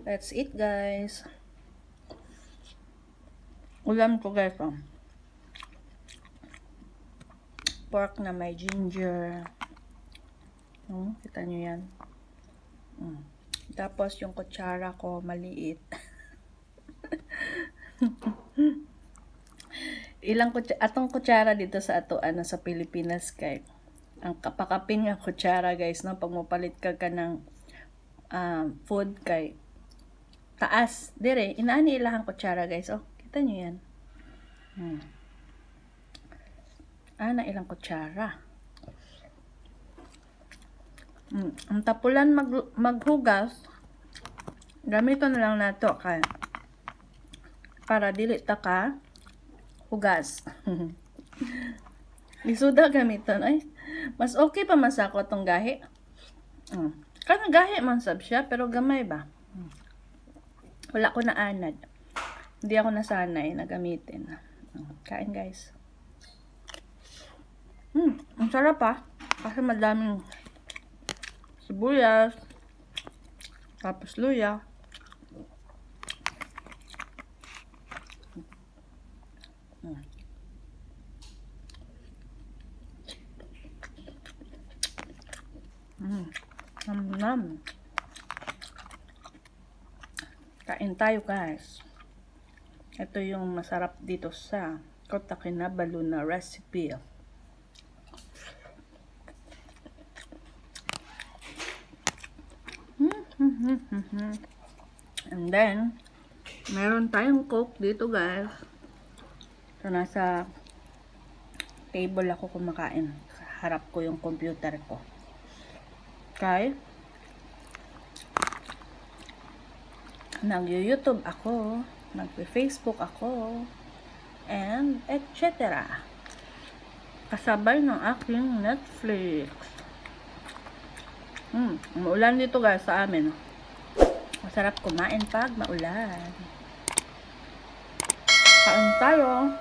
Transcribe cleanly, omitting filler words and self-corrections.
Let's eat, guys. Ulam ko, guys, oh. Pork na may ginger. Kita nyo yan. Tapos yung kutsara ko maliit. Atong kutsara dito sa sa Pilipinas kay ang kapakapin nga kutsara, guys, no, pag mopalit ka ng food kay taas dire inaani ilahang kutsara, guys. Oh, kita nyo yan. Na ilang kutsara. Ang tapulan maghugas, gamito na lang nato kay para dili ta ka hugas. Lisuda gamiton ay mas okay pa man sa ako tong gahi. Kanang gahi man sab siya pero gamay ba. Wala ko na anad. Hindi ako nasanay na gamitin. Kain, guys. Ang sarap pa. Kasi madaming sibuyas. Tapos luya. Nam. Kain tayo, guys. Ito yung masarap dito sa Kota Kinabalu na recipe. And then, meron tayong Coke dito, guys. So, nasa table ako kumakain. Sa harap ko yung computer ko. Okay? Nag-YouTube ako. Nag-Facebook ako. And etc. Kasabay ng aking Netflix. Maulan dito, guys, sa amin. Masarap kumain pag maulan. Kain tayo.